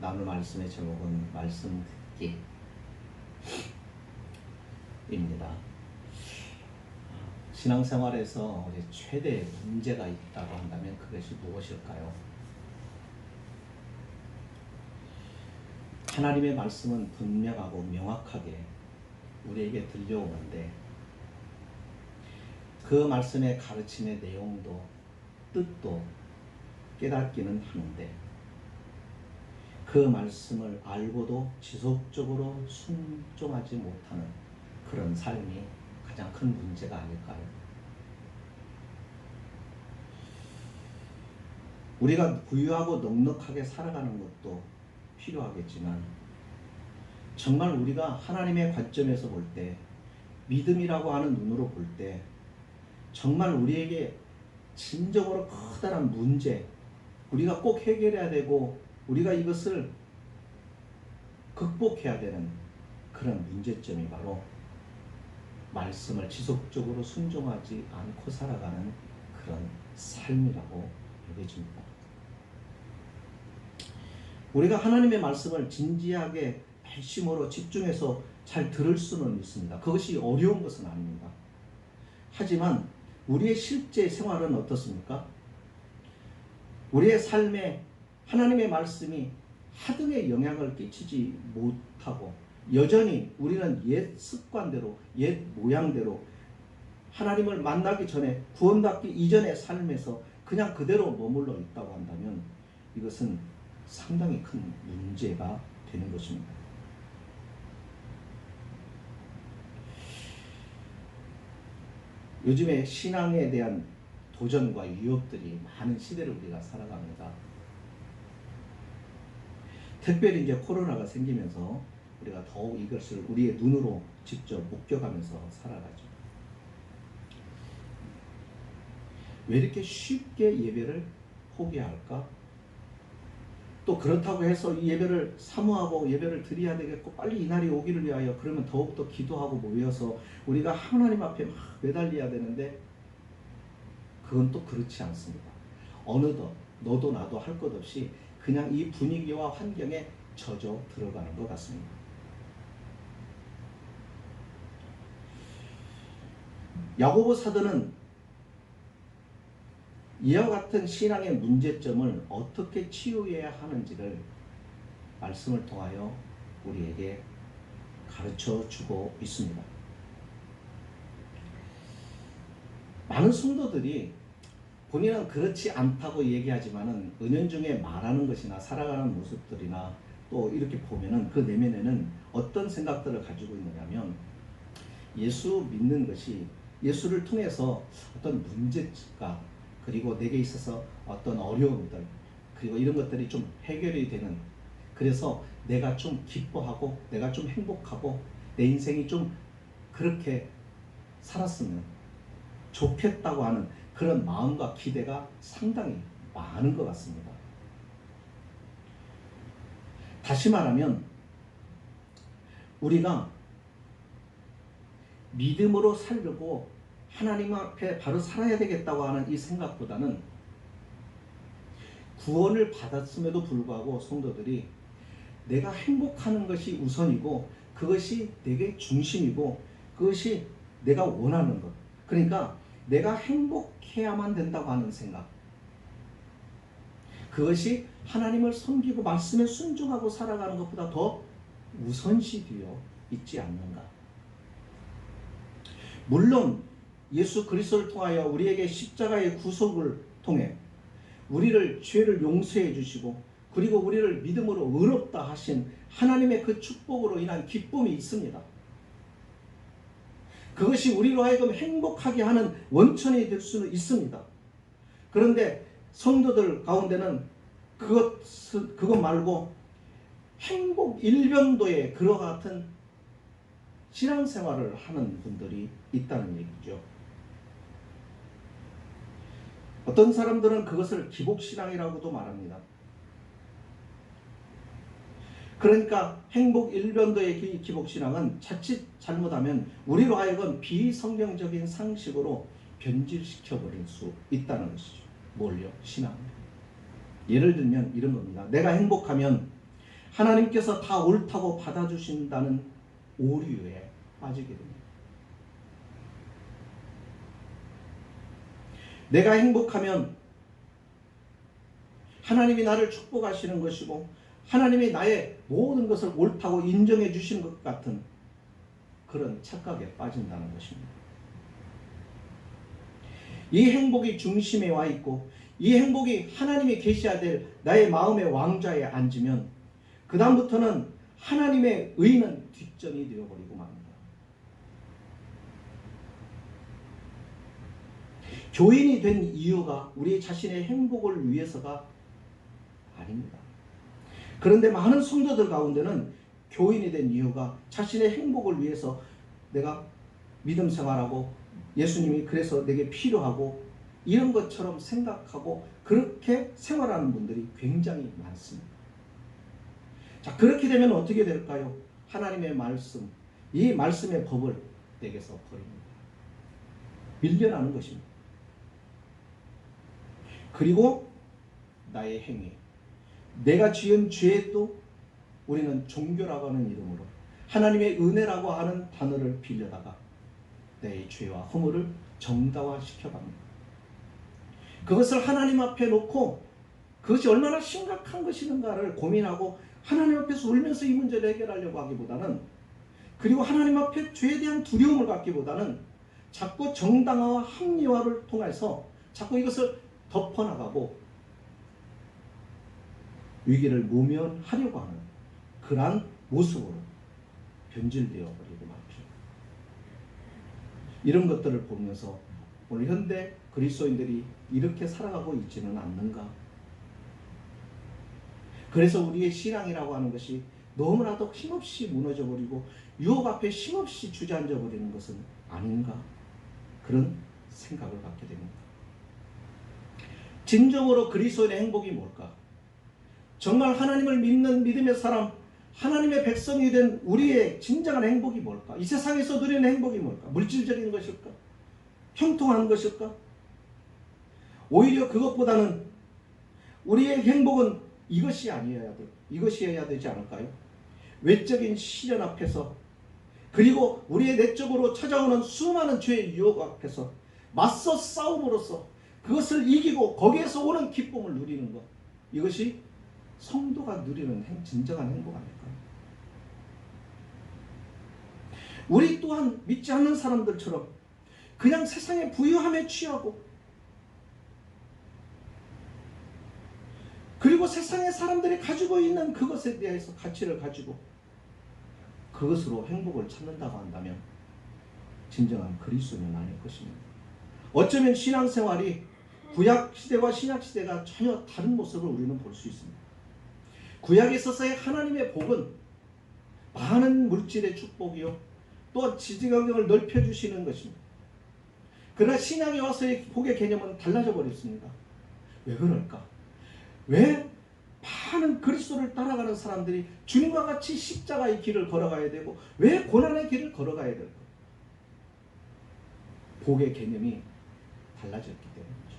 나눌 말씀의 제목은 말씀 듣기입니다. 신앙생활에서 우리 최대 문제가 있다고 한다면 그것이 무엇일까요? 하나님의 말씀은 분명하고 명확하게 우리에게 들려오는데 그 말씀의 가르침의 내용도 뜻도 깨닫기는 하는데 그 말씀을 알고도 지속적으로 순종하지 못하는 그런 삶이 가장 큰 문제가 아닐까요? 우리가 부유하고 넉넉하게 살아가는 것도 필요하겠지만 정말 우리가 하나님의 관점에서 볼 때 믿음이라고 하는 눈으로 볼 때 정말 우리에게 진정으로 커다란 문제 우리가 꼭 해결해야 되고 우리가 이것을 극복해야 되는 그런 문제점이 바로 말씀을 지속적으로 순종하지 않고 살아가는 그런 삶이라고 여겨집니다. 우리가 하나님의 말씀을 진지하게 핵심으로 집중해서 잘 들을 수는 있습니다. 그것이 어려운 것은 아닙니다. 하지만 우리의 실제 생활은 어떻습니까? 우리의 삶에 하나님의 말씀이 하등의 영향을 끼치지 못하고 여전히 우리는 옛 습관대로 옛 모양대로 하나님을 만나기 전에 구원받기 이전의 삶에서 그냥 그대로 머물러 있다고 한다면 이것은 상당히 큰 문제가 되는 것입니다. 요즘에 신앙에 대한 도전과 유혹들이 많은 시대를 우리가 살아갑니다. 특별히 이제 코로나가 생기면서 우리가 더욱 이것을 우리의 눈으로 직접 목격하면서 살아가죠. 왜 이렇게 쉽게 예배를 포기할까? 또 그렇다고 해서 이 예배를 사모하고 예배를 드려야 되겠고 빨리 이날이 오기를 위하여 그러면 더욱더 기도하고 모여서 우리가 하나님 앞에 막 매달려야 되는데 그건 또 그렇지 않습니다. 어느덧 너도 나도 할 것 없이 그냥 이 분위기와 환경에 젖어 들어가는 것 같습니다. 야고보 사도는 이와 같은 신앙의 문제점을 어떻게 치유해야 하는지를 말씀을 통하여 우리에게 가르쳐 주고 있습니다. 많은 성도들이 본인은 그렇지 않다고 얘기하지만은 은연중에 말하는 것이나 살아가는 모습들이나 또 이렇게 보면은 그 내면에는 어떤 생각들을 가지고 있느냐면 예수 믿는 것이 예수를 통해서 어떤 문제가 그리고 내게 있어서 어떤 어려움들 그리고 이런 것들이 좀 해결이 되는 그래서 내가 좀 기뻐하고 내가 좀 행복하고 내 인생이 좀 그렇게 살았으면 좋겠다고 하는 그런 마음과 기대가 상당히 많은 것 같습니다. 다시 말하면 우리가 믿음으로 살려고 하나님 앞에 바로 살아야 되겠다고 하는 이 생각보다는 구원을 받았음에도 불구하고 성도들이 내가 행복하는 것이 우선이고 그것이 내게 중심이고 그것이 내가 원하는 것 그러니까 내가 행복해야만 된다고 하는 생각 그것이 하나님을 섬기고 말씀에 순종하고 살아가는 것보다 더 우선시되어 있지 않는가. 물론 예수 그리스도를 통하여 우리에게 십자가의 구속을 통해 우리를 죄를 용서해 주시고 그리고 우리를 믿음으로 의롭다 하신 하나님의 그 축복으로 인한 기쁨이 있습니다. 그것이 우리로 하여금 행복하게 하는 원천이 될 수는 있습니다. 그런데 성도들 가운데는 그것 말고 행복 일변도의 그와 같은 신앙생활을 하는 분들이 있다는 얘기죠. 어떤 사람들은 그것을 기복신앙이라고도 말합니다. 그러니까 행복 일변도의 기복신앙은 자칫 잘못하면 우리로 하여금 비성경적인 상식으로 변질시켜버릴 수 있다는 것이죠. 뭘요? 신앙. 예를 들면 이런 겁니다. 내가 행복하면 하나님께서 다 옳다고 받아주신다는 오류에 빠지게 됩니다. 내가 행복하면 하나님이 나를 축복하시는 것이고 하나님이 나의 모든 것을 옳다고 인정해 주시는 것 같은 그런 착각에 빠진다는 것입니다. 이 행복이 중심에 와 있고 이 행복이 하나님이 계셔야 될 나의 마음의 왕좌에 앉으면 그 다음부터는 하나님의 의는 뒷전이 되어버리고 맙니다. 교인이 된 이유가 우리 자신의 행복을 위해서가 아닙니다. 그런데 많은 성도들 가운데는 교인이 된 이유가 자신의 행복을 위해서 내가 믿음 생활하고 예수님이 그래서 내게 필요하고 이런 것처럼 생각하고 그렇게 생활하는 분들이 굉장히 많습니다. 자, 그렇게 되면 어떻게 될까요? 하나님의 말씀, 이 말씀의 법을 내게서 버립니다. 밀려나는 것입니다. 그리고 나의 행위, 내가 지은 죄도 우리는 종교라고 하는 이름으로 하나님의 은혜라고 하는 단어를 빌려다가 내 죄와 허물을 정당화시켜갑니다. 그것을 하나님 앞에 놓고 그것이 얼마나 심각한 것인가를 고민하고 하나님 앞에서 울면서 이 문제를 해결하려고 하기보다는, 그리고 하나님 앞에 죄에 대한 두려움을 갖기보다는 자꾸 정당화와 합리화를 통해서 자꾸 이것을 덮어나가고 위기를 모면하려고 하는 그러한 모습으로 변질되어 버리고 말죠. 이런 것들을 보면서 오늘 현대 그리스도인들이 이렇게 살아가고 있지는 않는가. 그래서 우리의 신앙이라고 하는 것이 너무나도 힘없이 무너져버리고 유혹 앞에 힘없이 주저앉아버리는 것은 아닌가, 그런 생각을 갖게 됩니다. 진정으로 그리스도인의 행복이 뭘까? 정말 하나님을 믿는 믿음의 사람, 하나님의 백성이 된 우리의 진정한 행복이 뭘까? 이 세상에서 누리는 행복이 뭘까? 물질적인 것일까? 형통한 것일까? 오히려 그것보다는 우리의 행복은 이것이어야 되지 않을까요? 외적인 시련 앞에서, 그리고 우리의 내적으로 찾아오는 수많은 죄의 유혹 앞에서 맞서 싸움으로써 그것을 이기고 거기에서 오는 기쁨을 누리는 것, 이것이 성도가 누리는 진정한 행복 아닐까요? 우리 또한 믿지 않는 사람들처럼 그냥 세상의 부유함에 취하고, 그리고 세상의 사람들이 가지고 있는 그것에 대해서 가치를 가지고 그것으로 행복을 찾는다고 한다면 진정한 그리스도인은 아닐 것입니다. 어쩌면 신앙생활이 구약시대와 신약시대가 전혀 다른 모습을 우리는 볼 수 있습니다. 구약에 있어서의 하나님의 복은 많은 물질의 축복이요, 또 지지경을 넓혀주시는 것입니다. 그러나 신약에 와서의 복의 개념은 달라져 버렸습니다. 왜 그럴까? 왜 많은 그리스도를 따라가는 사람들이 주님과 같이 십자가의 길을 걸어가야 되고 왜 고난의 길을 걸어가야 될까? 복의 개념이 달라졌기 때문이죠.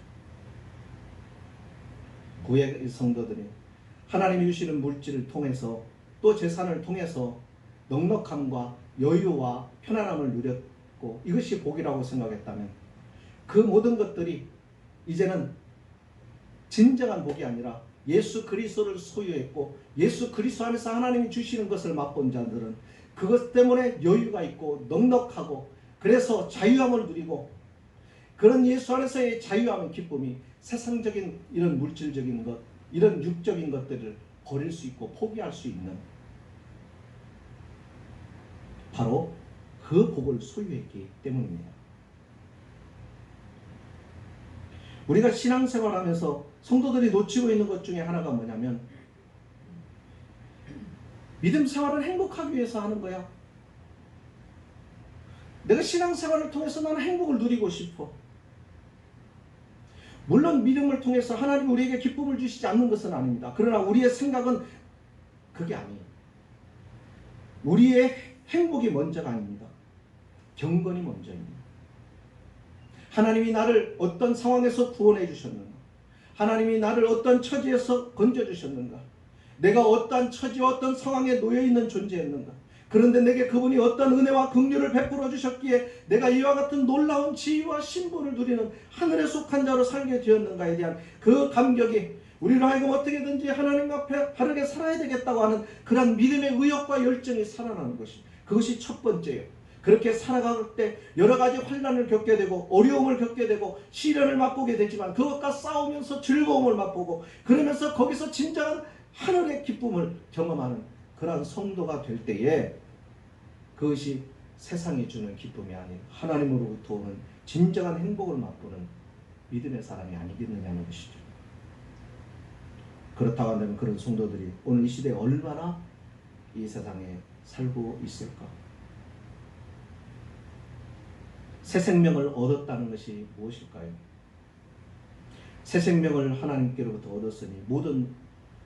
구약의 성도들이 하나님이 주시는 물질을 통해서 또 재산을 통해서 넉넉함과 여유와 편안함을 누렸고 이것이 복이라고 생각했다면 그 모든 것들이 이제는 진정한 복이 아니라 예수 그리스도를 소유했고 예수 그리스도 안에서 하나님이 주시는 것을 맛본 자들은 그것 때문에 여유가 있고 넉넉하고 그래서 자유함을 누리고, 그런 예수 안에서의 자유함의 기쁨이 세상적인 이런 물질적인 것, 이런 육적인 것들을 버릴 수 있고 포기할 수 있는 바로 그 복을 소유했기 때문입니다. 우리가 신앙생활하면서 성도들이 놓치고 있는 것 중에 하나가 뭐냐면, 믿음 생활을 행복하기 위해서 하는 거야. 내가 신앙생활을 통해서 나는 행복을 누리고 싶어. 물론 믿음을 통해서 하나님이 우리에게 기쁨을 주시지 않는 것은 아닙니다. 그러나 우리의 생각은 그게 아니에요. 우리의 행복이 먼저가 아닙니다. 경건이 먼저입니다. 하나님이 나를 어떤 상황에서 구원해 주셨는가? 하나님이 나를 어떤 처지에서 건져 주셨는가? 내가 어떠한 처지와 어떤 상황에 놓여 있는 존재였는가. 그런데 내게 그분이 어떤 은혜와 긍휼을 베풀어 주셨기에 내가 이와 같은 놀라운 지위와 신분을 누리는 하늘에 속한 자로 살게 되었는가에 대한 그 감격이 우리로 하여금 어떻게든지 하나님 앞에 바르게 살아야 되겠다고 하는 그런 믿음의 의욕과 열정이 살아나는 것이, 그것이 첫 번째예요. 그렇게 살아갈 때 여러 가지 환난을 겪게 되고 어려움을 겪게 되고 시련을 맛보게 되지만 그것과 싸우면서 즐거움을 맛보고 그러면서 거기서 진정한 하늘의 기쁨을 경험하는 그러한 성도가 될 때에 그것이 세상이 주는 기쁨이 아닌 하나님으로부터 오는 진정한 행복을 맛보는 믿음의 사람이 아니겠느냐는 것이죠. 그렇다고 한다면 그런 성도들이 오늘 이 시대에 얼마나 이 세상에 살고 있을까? 새 생명을 얻었다는 것이 무엇일까요? 새 생명을 하나님께로부터 얻었으니 모든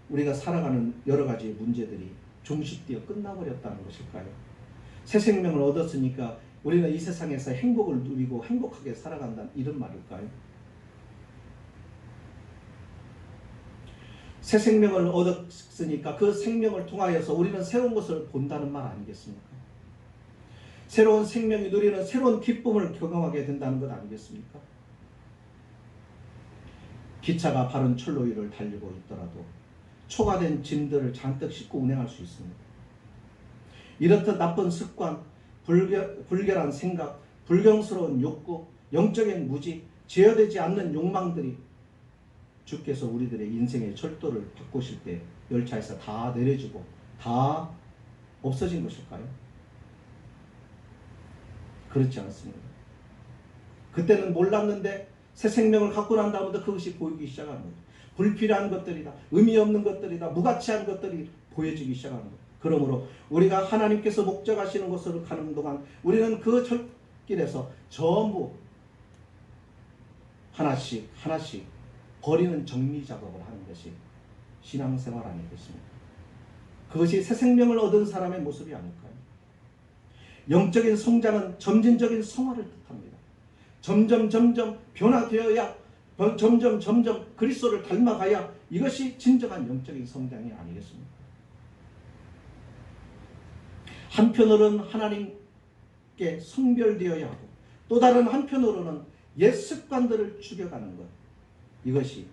우리가 살아가는 여러 가지 문제들이 종식되어 끝나버렸다는 것일까요? 새 생명을 얻었으니까 우리는 이 세상에서 행복을 누리고 행복하게 살아간다는 이런 말일까요? 새 생명을 얻었으니까 그 생명을 통하여서 우리는 새로운 것을 본다는 말 아니겠습니까? 새로운 생명이 누리는 새로운 기쁨을 경험하게 된다는 것 아니겠습니까? 기차가 바른 철로 위를 달리고 있더라도 초과된 짐들을 잔뜩 싣고 운행할 수 있습니다. 이렇듯 나쁜 습관, 불결한 생각, 불경스러운 욕구, 영적인 무지, 제어되지 않는 욕망들이 주께서 우리들의 인생의 철도를 바꾸실 때 열차에서 다 내려지고 다 없어진 것일까요? 그렇지 않습니다. 그때는 몰랐는데 새 생명을 갖고 난 다음부터 그것이 보이기 시작하는 거죠. 불필요한 것들이다, 의미 없는 것들이다, 무가치한 것들이 보여지기 시작하는 거죠. 그러므로 우리가 하나님께서 목적하시는 곳으로 가는 동안 우리는 그 철길에서 전부 하나씩 하나씩 버리는 정리 작업을 하는 것이 신앙생활 아니겠습니까? 그것이 새 생명을 얻은 사람의 모습이 아닐까요? 영적인 성장은 점진적인 성화를 뜻합니다. 점점 변화되어야 점점 그리스도를 닮아가야 이것이 진정한 영적인 성장이 아니겠습니까? 한편으로는 하나님께 성별되어야 하고 또 다른 한편으로는 옛 습관들을 죽여가는 것, 이것이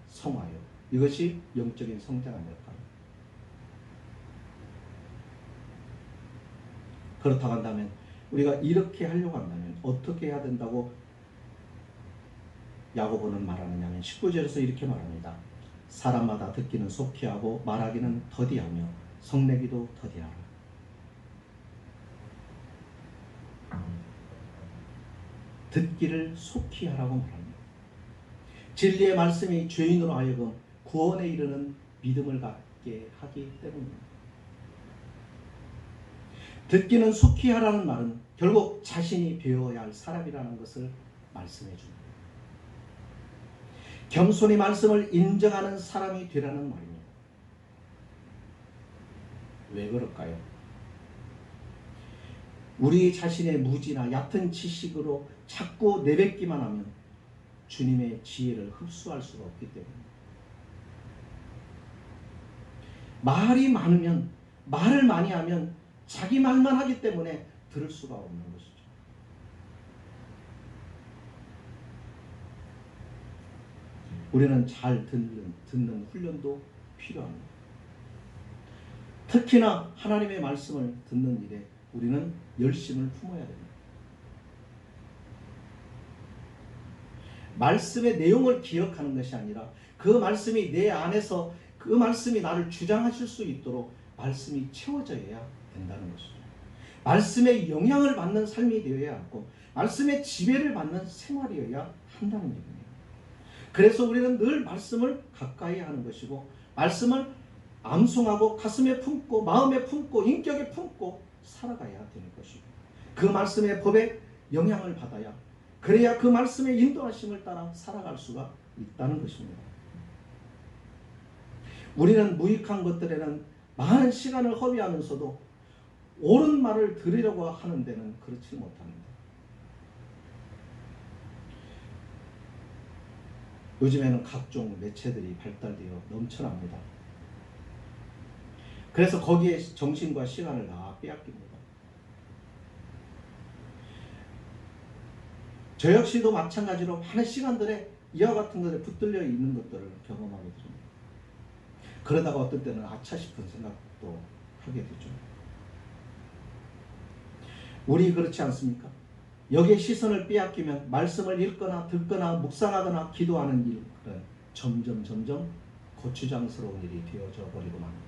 성화요. 이것이 영적인 성장 아닐까. 그렇다고 한다면 우리가 이렇게 하려고 한다면 어떻게 해야 된다고 야고보는 말하느냐면 19절에서 이렇게 말합니다. 사람마다 듣기는 속히 하고 말하기는 더디하며 성내기도 더디하라. 듣기를 속히 하라고 말합니다. 진리의 말씀이 죄인으로 하여금 구원에 이르는 믿음을 갖게 하기 때문입니다. 듣기는 속히 하라는 말은 결국 자신이 배워야 할 사람이라는 것을 말씀해 줍니다. 겸손히 말씀을 인정하는 사람이 되라는 말입니다. 왜 그럴까요? 우리 자신의 무지나 얕은 지식으로 자꾸 내뱉기만 하면 주님의 지혜를 흡수할 수가 없기 때문입니다. 말이 많으면, 말을 많이 하면 자기 말만 하기 때문에 들을 수가 없는 것이죠. 우리는 잘 듣는 훈련도 필요합니다. 특히나 하나님의 말씀을 듣는 일에 우리는 열심을 품어야 됩니다. 말씀의 내용을 기억하는 것이 아니라 그 말씀이 내 안에서 그 말씀이 나를 주장하실 수 있도록 말씀이 채워져야 된다는 것이죠. 말씀의 영향을 받는 삶이 되어야 하고 말씀의 지배를 받는 생활이어야 한다는 얘기입니다. 그래서 우리는 늘 말씀을 가까이 하는 것이고 말씀을 암송하고 가슴에 품고 마음에 품고 인격에 품고 살아가야 되는 것이고 그 말씀의 법에 영향을 받아야 그래야 그 말씀의 인도하심을 따라 살아갈 수가 있다는 것입니다. 우리는 무익한 것들에는 많은 시간을 허비하면서도 옳은 말을 들으려고 하는 데는 그렇지 못합니다. 요즘에는 각종 매체들이 발달되어 넘쳐납니다. 그래서 거기에 정신과 시간을 다 빼앗깁니다. 저 역시도 마찬가지로 많은 시간들에 이와 같은 것에 붙들려 있는 것들을 경험하게 됩니다. 그러다가 어떤 때는 아차 싶은 생각도 하게 되죠. 우리 그렇지 않습니까? 여기에 시선을 빼앗기면 말씀을 읽거나 듣거나 묵상하거나 기도하는 일은 점점 고추장스러운 일이 되어져 버리고 맙니다.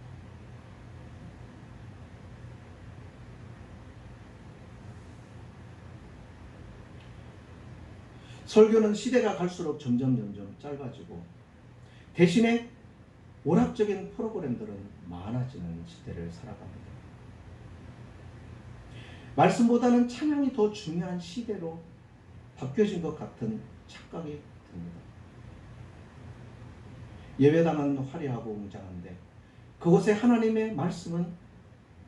설교는 시대가 갈수록 점점 짧아지고 대신에 오락적인 프로그램들은 많아지는 시대를 살아갑니다. 말씀보다는 찬양이 더 중요한 시대로 바뀌어진 것 같은 착각이 듭니다. 예배당은 화려하고 웅장한데 그곳에 하나님의 말씀은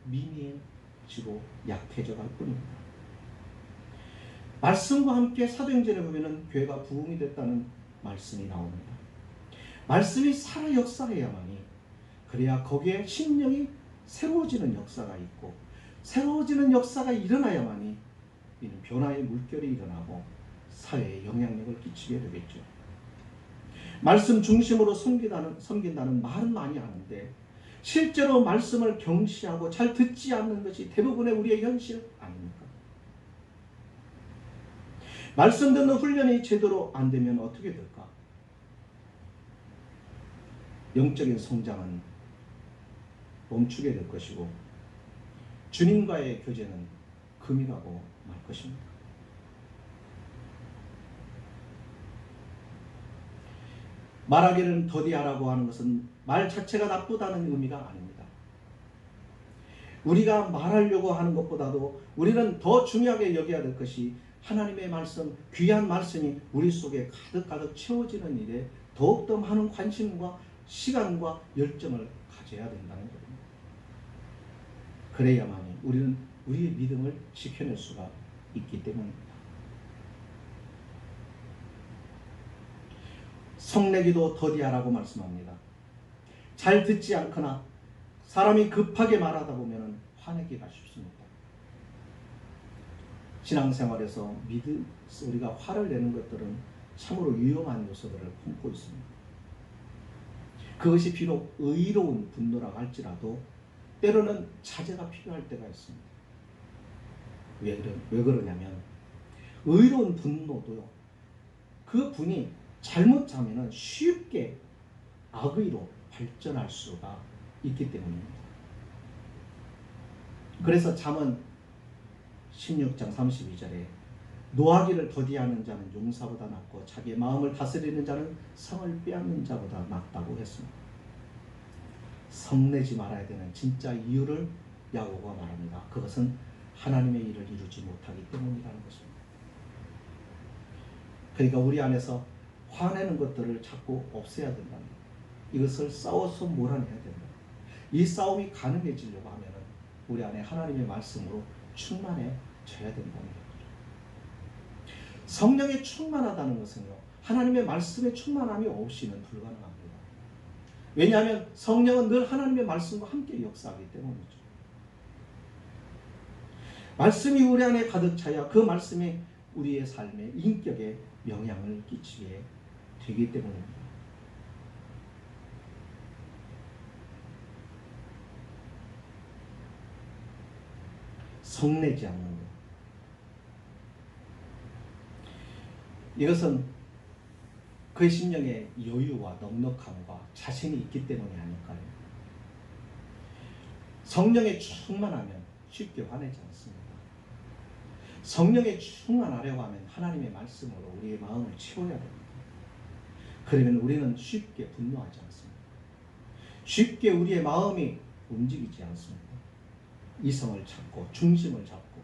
미미해지고 약해져 갈 뿐입니다. 말씀과 함께 사도행전에 보면 교회가 부흥이 됐다는 말씀이 나옵니다. 말씀이 살아 역사해야만이, 그래야 거기에 심령이 새로워지는 역사가 있고 새로워지는 역사가 일어나야만이 이는 변화의 물결이 일어나고 사회에 영향력을 끼치게 되겠죠. 말씀 중심으로 섬긴다는 말은 많이 하는데 실제로 말씀을 경시하고 잘 듣지 않는 것이 대부분의 우리의 현실 아닙니까? 말씀 듣는 훈련이 제대로 안 되면 어떻게 될까? 영적인 성장은 멈추게 될 것이고 주님과의 교제는 금이 가고 말 것입니다. 말하기를 더디하라고 하는 것은 말 자체가 나쁘다는 의미가 아닙니다. 우리가 말하려고 하는 것보다도 우리는 더 중요하게 여겨야 될 것이 하나님의 말씀, 귀한 말씀이 우리 속에 가득 채워지는 일에 더욱더 많은 관심과 시간과 열정을 가져야 된다는 겁니다. 그래야만이 우리는 우리의 믿음을 지켜낼 수가 있기 때문입니다. 성내기도 더디하라고 말씀합니다. 잘 듣지 않거나 사람이 급하게 말하다 보면 화내기가 쉽습니다. 신앙생활에서 우리가 화를 내는 것들은 참으로 위험한 요소들을 품고 있습니다. 그것이 비록 의로운 분노라고 할지라도 때로는 자제가 필요할 때가 있습니다. 왜 그러냐면 의로운 분노도요, 그 분이 잘못하면 쉽게 악의로 발전할 수가 있기 때문입니다. 그래서 잠언 16장 32절에 노하기를 더디하는 자는 용사보다 낫고 자기의 마음을 다스리는 자는 성을 빼앗는 자보다 낫다고 했습니다. 성내지 말아야 되는 진짜 이유를 야고보가 말합니다. 그것은 하나님의 일을 이루지 못하기 때문이라는 것입니다. 그러니까 우리 안에서 화내는 것들을 자꾸 없애야 된다. 이것을 싸워서 몰아내야 된다. 이 싸움이 가능해지려고 하면 우리 안에 하나님의 말씀으로 충만해져야 된다는 거죠. 성령에 충만하다는 것은요, 하나님의 말씀에 충만함이 없이는 불가능합니다. 왜냐하면 성령은 늘 하나님의 말씀과 함께 역사하기 때문이죠. 말씀이 우리 안에 가득 차야 그 말씀이 우리의 삶의 인격에 영향을 끼치게 되기 때문입니다. 성내지 않는 것. 이것은 그의 심령에 여유와 넉넉함과 자신이 있기 때문이 아닐까요? 성령에 충만하면 쉽게 화내지 않습니다. 성령에 충만하려고 하면 하나님의 말씀으로 우리의 마음을 채워야 됩니다. 그러면 우리는 쉽게 분노하지 않습니다. 쉽게 우리의 마음이 움직이지 않습니다. 이성을 찾고 중심을 잡고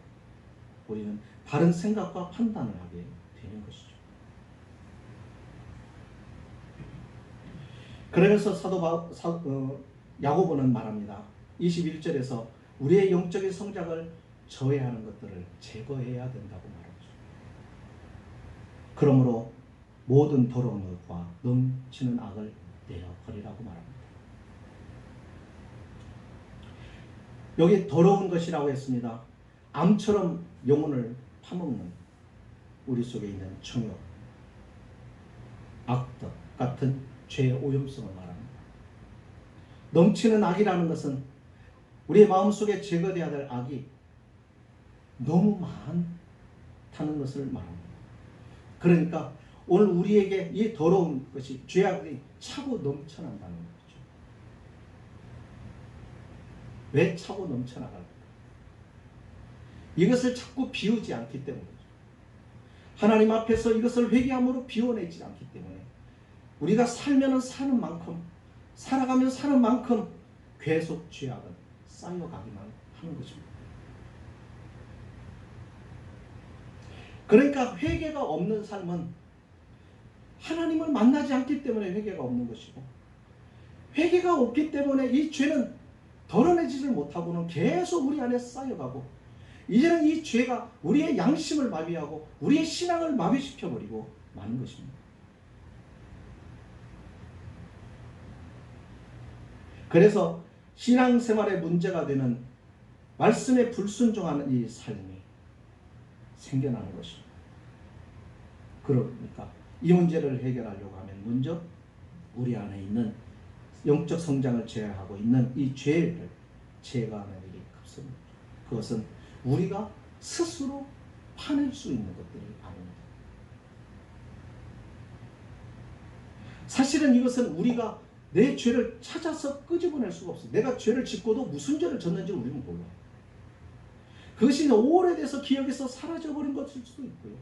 우리는 바른 생각과 판단을 하게 되는 것이죠. 그러면서 야고보는 말합니다. 21절에서 우리의 영적인 성장을 저해하는 것들을 제거해야 된다고 말하죠. 그러므로 모든 더러운 것과 넘치는 악을 내어버리라고 말합니다. 여기 더러운 것이라고 했습니다. 암처럼 영혼을 파먹는 우리 속에 있는 정욕, 악덕 같은 죄의 오염성을 말합니다. 넘치는 악이라는 것은 우리의 마음속에 제거되어야 될 악이 너무 많다는 것을 말합니다. 그러니까 오늘 우리에게 이 더러운 것이 죄악이 차고 넘쳐난다는 거죠. 왜 차고 넘쳐나갈까? 이것을 자꾸 비우지 않기 때문이죠. 하나님 앞에서 이것을 회개함으로 비워내지 않기 때문에 우리가 살면 사는 만큼, 살아가면 사는 만큼 계속 죄악은 쌓여가기만 하는 것입니다. 그러니까 회개가 없는 삶은 하나님을 만나지 않기 때문에 회개가 없는 것이고, 회개가 없기 때문에 이 죄는 덜어내지를 못하고는 계속 우리 안에 쌓여가고, 이제는 이 죄가 우리의 양심을 마비하고 우리의 신앙을 마비시켜버리고 마는 것입니다. 그래서 신앙생활에 문제가 되는 말씀에 불순종하는 이 삶이 생겨나는 것입니다. 그러니까 이 문제를 해결하려고 하면 먼저 우리 안에 있는 영적 성장을 제어하고 있는 이 죄를 제거하는 일이 급습니다. 그것은 우리가 스스로 파낼 수 있는 것들이 아닙니다. 사실은 이것은 우리가 내 죄를 찾아서 끄집어낼 수가 없어요. 내가 죄를 짓고도 무슨 죄를 졌는지 우리는 몰라요. 그것이 오래돼서 기억에서 사라져버린 것일 수도 있고요.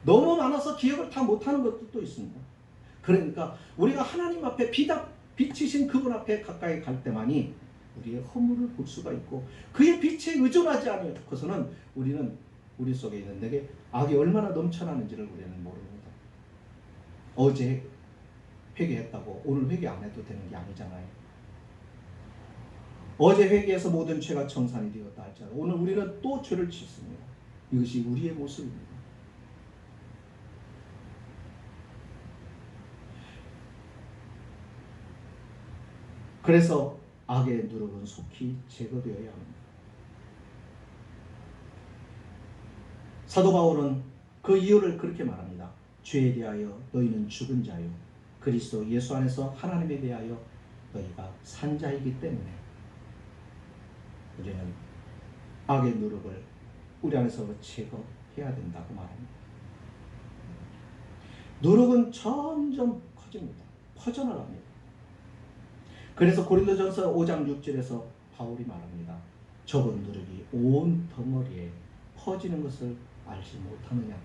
너무 많아서 기억을 다 못하는 것도 있습니다. 그러니까 우리가 하나님 앞에 빛이신 그분 앞에 가까이 갈 때만이 우리의 허물을 볼 수가 있고, 그의 빛에 의존하지 않고서는 우리는 우리 속에 있는 내게 악이 얼마나 넘쳐나는지를 우리는 모릅니다. 어제 회개했다고 오늘 회개 안 해도 되는 게 아니잖아요. 어제 회개해서 모든 죄가 청산이 되었다 할지라도 오늘 우리는 또 죄를 짓습니다. 이것이 우리의 모습입니다. 그래서 악의 누룩은 속히 제거되어야 합니다. 사도 바울은 그 이유를 그렇게 말합니다. 죄에 대하여 너희는 죽은 자요, 그리스도 예수 안에서 하나님에 대하여 너희가 산 자이기 때문에 우리는 악의 누룩을 우리 안에서 제거해야 된다고 말합니다. 누룩은 점점 커집니다. 퍼져나갑니다. 그래서 고린도전서 5장 6절에서 바울이 말합니다. 적은 누룩이 온 덩어리에 퍼지는 것을 알지 못하느냐고.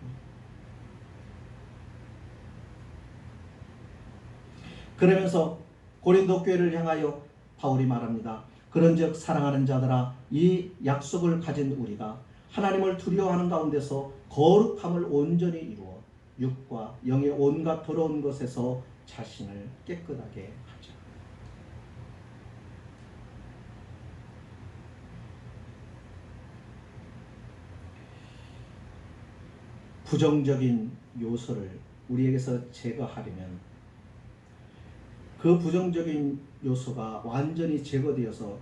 그러면서 고린도 교회를 향하여 바울이 말합니다. 그런즉 사랑하는 자들아, 이 약속을 가진 우리가 하나님을 두려워하는 가운데서 거룩함을 온전히 이루어 육과 영의 온갖 더러운 것에서 자신을 깨끗하게 하자. 부정적인 요소를 우리에게서 제거하려면 그 부정적인 요소가 완전히 제거되어서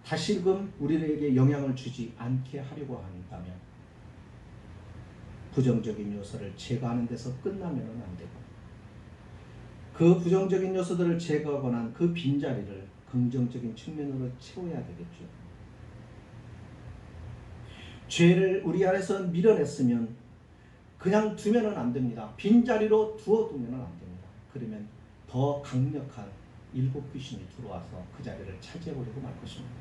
다시금 우리에게 영향을 주지 않게 하려고 한다면 부정적인 요소를 제거하는 데서 끝나면 안 되고, 그 부정적인 요소들을 제거하고 난 그 빈자리를 긍정적인 측면으로 채워야 되겠죠. 죄를 우리 안에서 밀어냈으면 그냥 두면은 안 됩니다. 빈자리로 두어두면은 안 됩니다. 그러면 더 강력한 일곱 귀신이 들어와서 그 자리를 차지해버리고 말 것입니다.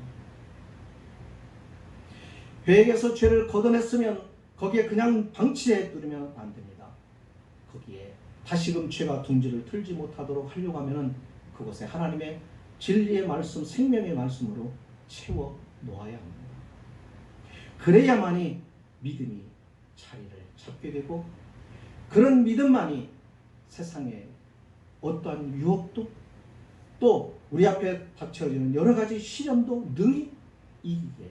회개에서 죄를 걷어냈으면 거기에 그냥 방치해 두면 안 됩니다. 거기에 다시금 죄가 둥지를 틀지 못하도록 하려고 하면은 그곳에 하나님의 진리의 말씀, 생명의 말씀으로 채워 놓아야 합니다. 그래야만이 믿음이 자리를 잡게 되고, 그런 믿음만이 세상에 어떠한 유혹도 또 우리 앞에 닥쳐지는 여러 가지 시련도 능히 이기게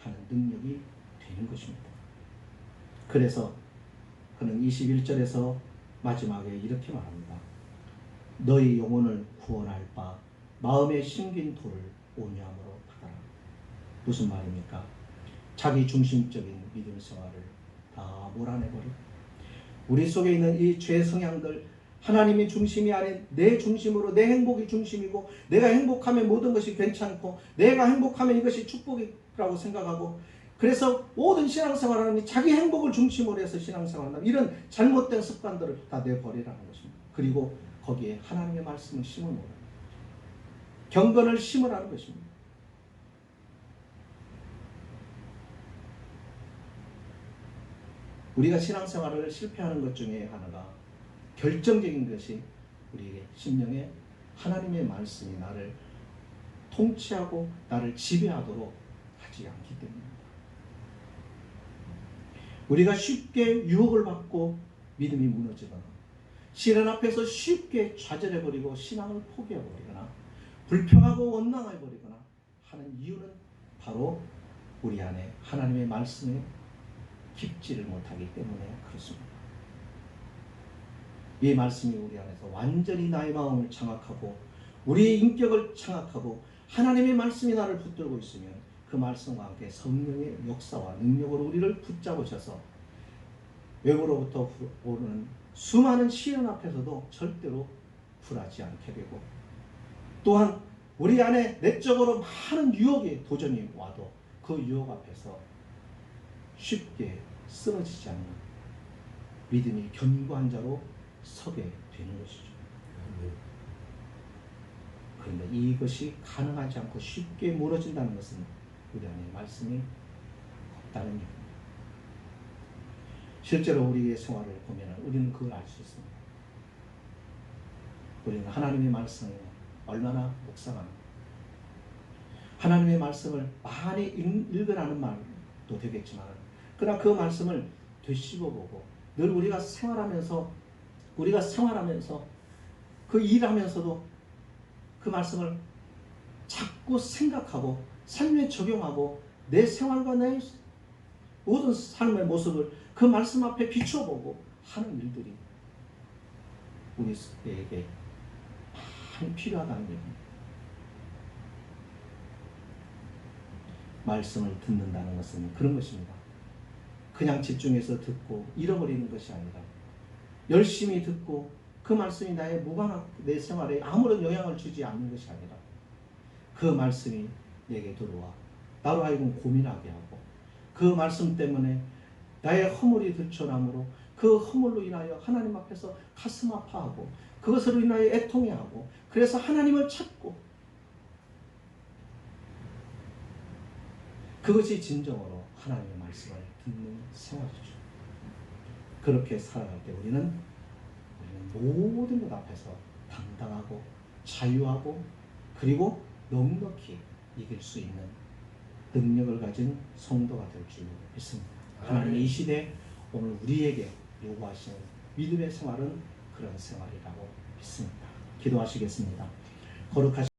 하는 능력이 되는 것입니다. 그래서 그는 21절에서 마지막에 이렇게 말합니다. 너희 영혼을 구원할 바 마음에 심긴 돌을 온유함으로 받아라. 무슨 말입니까? 자기 중심적인 믿음 생활을 다 몰아내버리고 우리 속에 있는 이 죄 성향들, 하나님이 중심이 아닌 내 중심으로 내 행복이 중심이고 내가 행복하면 모든 것이 괜찮고 내가 행복하면 이것이 축복이라고 생각하고 그래서 모든 신앙생활하는 자기 행복을 중심으로 해서 신앙생활한다. 이런 잘못된 습관들을 다 내버리라는 것입니다. 그리고 거기에 하나님의 말씀을 심어놓으라. 경건을 심으라는 것입니다. 우리가 신앙생활을 실패하는 것 중에 하나가 결정적인 것이 우리의 심령에 하나님의 말씀이 나를 통치하고 나를 지배하도록 하지 않기 때문입니다. 우리가 쉽게 유혹을 받고 믿음이 무너지거나 시련 앞에서 쉽게 좌절해버리고 신앙을 포기해버리거나 불평하고 원망해버리거나 하는 이유는 바로 우리 안에 하나님의 말씀에 깊지를 못하기 때문에 그렇습니다. 이 말씀이 우리 안에서 완전히 나의 마음을 장악하고 우리의 인격을 장악하고 하나님의 말씀이 나를 붙들고 있으면 그 말씀과 함께 성령의 역사와 능력으로 우리를 붙잡으셔서 외부로부터 오는 수많은 시련 앞에서도 절대로 굴하지 않게 되고 또한 우리 안에 내적으로 많은 유혹이 도전이 와도 그 유혹 앞에서 쉽게 쓰러지지 않는 믿음이 견고한 자로 서게 되는 것이죠. 그런데 이것이 가능하지 않고 쉽게 무너진다는 것은 우리 안에 말씀이 없다는 얘기입니다. 실제로 우리의 생활을 보면 우리는 그걸 알 수 있습니다. 우리는 하나님의 말씀을 얼마나 묵상하는가, 하나님의 말씀을 많이 읽으라는 말도 되겠지만 그러나 그 말씀을 되씹어보고 늘 우리가 생활하면서 그 일하면서도 그 말씀을 자꾸 생각하고 삶에 적용하고 내 생활과 내 모든 삶의 모습을 그 말씀 앞에 비춰보고 하는 일들이 우리에게 많이 필요하다는 얘기입니다. 말씀을 듣는다는 것은 그런 것입니다. 그냥 집중해서 듣고 잃어버리는 것이 아니라 열심히 듣고 그 말씀이 나의 무관한 내 생활에 아무런 영향을 주지 않는 것이 아니라 그 말씀이 내게 들어와 나로 하여금 고민하게 하고 그 말씀 때문에 나의 허물이 들춰나므로 그 허물로 인하여 하나님 앞에서 가슴 아파하고 그것으로 인하여 애통해하고 그래서 하나님을 찾고 그것이 진정으로 하나님의 말씀을 듣는 생활이죠. 그렇게 살아갈 때 우리는 모든 것 앞에서 당당하고 자유하고 그리고 넉넉히 이길 수 있는 능력을 가진 성도가 될 줄 믿습니다. 하나님의 이 시대 오늘 우리에게 요구하시는 믿음의 생활은 그런 생활이라고 믿습니다. 기도하시겠습니다. 거룩하신